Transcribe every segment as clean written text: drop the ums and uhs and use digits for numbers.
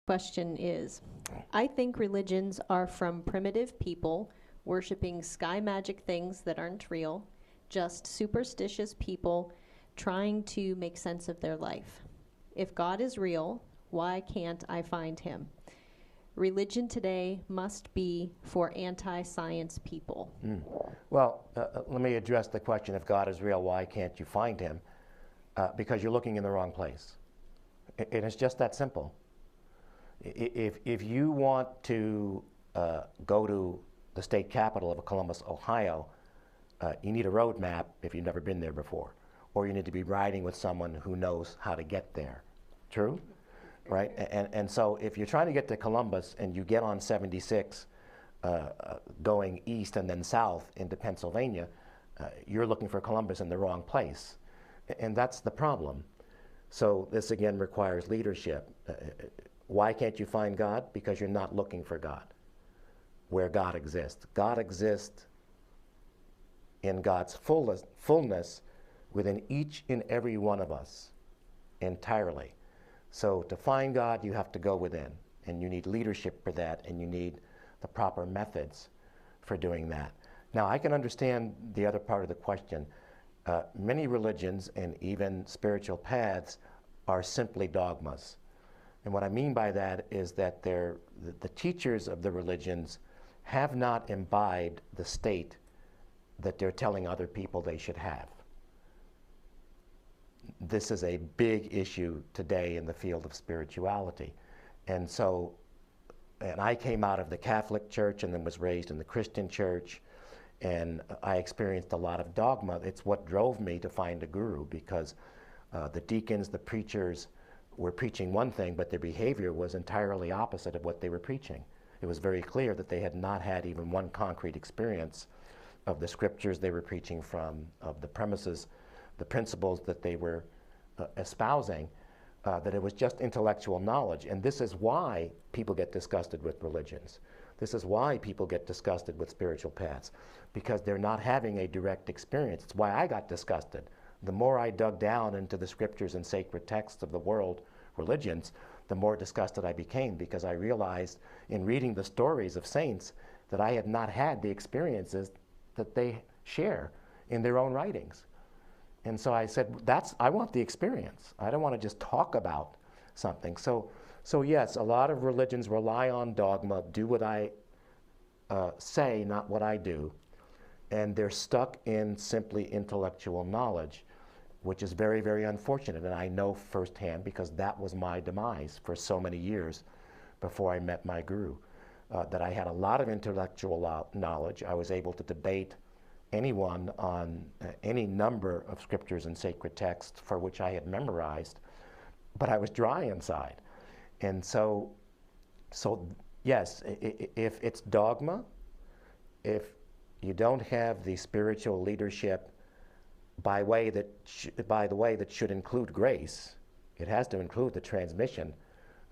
question is, I think religions are from primitive people worshiping sky magic things that aren't real, just superstitious people trying to make sense of their life. If God is real, why can't I find him? Religion today must be for anti-science people. Well, let me address the question, if God is real, why can't you find him? Because you're looking in the wrong place. It is just that simple. If you want to go to the state capital of Columbus, Ohio, you need a road map if you've never been there before, or you need to be riding with someone who knows how to get there. True? Right? And so if you're trying to get to Columbus and you get on 76 going east and then south into Pennsylvania, you're looking for Columbus in the wrong place. And that's the problem. So this again requires leadership. Why can't you find God? Because you're not looking for God where God exists. God exists in God's fullness within each and every one of us entirely. So to find God, you have to go within, and you need leadership for that, and you need the proper methods for doing that. Now, I can understand the other part of the question. Many religions and even spiritual paths are simply dogmas. And what I mean by that is that the teachers of the religions have not imbibed the state that they're telling other people they should have. This is a big issue today in the field of spirituality. And so, and I came out of the Catholic Church and then was raised in the Christian Church, and I experienced a lot of dogma. It's what drove me to find a guru, because the deacons, the preachers were preaching one thing, but their behavior was entirely opposite of what they were preaching. It was very clear that they had not had even one concrete experience of the scriptures they were preaching from, of the premises, the principles that they were espousing, that it was just intellectual knowledge. And this is why people get disgusted with religions. This is why people get disgusted with spiritual paths, because they're not having a direct experience. It's why I got disgusted. The more I dug down into the scriptures and sacred texts of the world religions, the more disgusted I became, because I realized in reading the stories of saints that I had not had the experiences that they share in their own writings. And so I said, I want the experience. I don't want to just talk about something. So yes, a lot of religions rely on dogma, do what I say, not what I do. And they're stuck in simply intellectual knowledge, which is very, very unfortunate. And I know firsthand, because that was my demise for so many years before I met my guru, that I had a lot of intellectual knowledge. I was able to debate anyone on any number of scriptures and sacred texts for which I had memorized, but I was dry inside. And so yes, if it's dogma, if you don't have the spiritual leadership by the way that should include grace, it has to include the transmission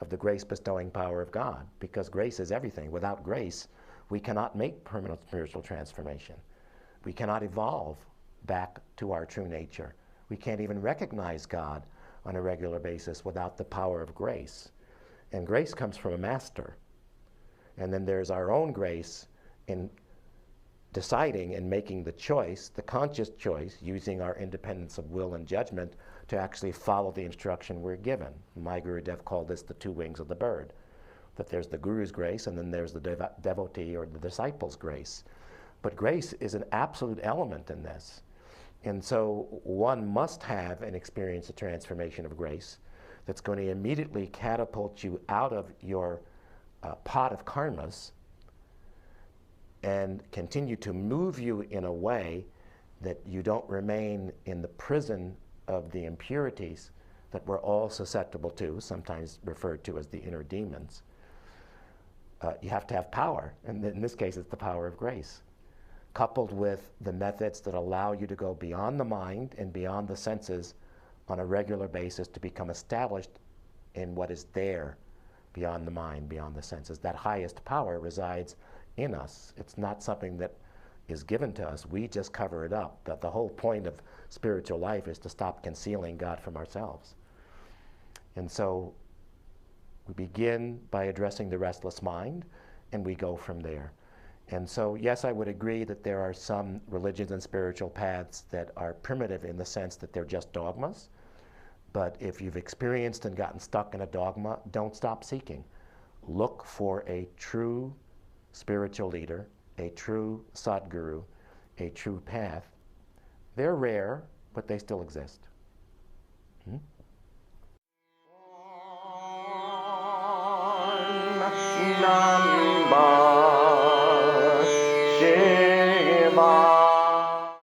of the grace-bestowing power of God, because grace is everything. Without grace, we cannot make permanent spiritual transformation. We cannot evolve back to our true nature. We can't even recognize God on a regular basis without the power of grace. And grace comes from a master. And then there's our own grace in deciding and making the choice, the conscious choice, using our independence of will and judgment to actually follow the instruction we're given. My Guru Dev called this the two wings of the bird, that there's the Guru's grace and then there's the devotee or the disciple's grace. But grace is an absolute element in this. And so one must have an experience of transformation of grace that's going to immediately catapult you out of your pot of karmas and continue to move you in a way that you don't remain in the prison of the impurities that we're all susceptible to, sometimes referred to as the inner demons. You have to have power, and in this case it's the power of grace, coupled with the methods that allow you to go beyond the mind and beyond the senses on a regular basis to become established in what is there beyond the mind, beyond the senses. That highest power resides in us. It's not something that is given to us. We just cover it up. That the whole point of spiritual life is to stop concealing God from ourselves. And so We begin by addressing the restless mind, and we go from there. And so, yes, I would agree that there are some religions and spiritual paths that are primitive in the sense that they're just dogmas. But if you've experienced and gotten stuck in a dogma, don't stop seeking. Look for a true spiritual leader, a true Sadguru, a true path. They're rare, but they still exist. Hmm? Nam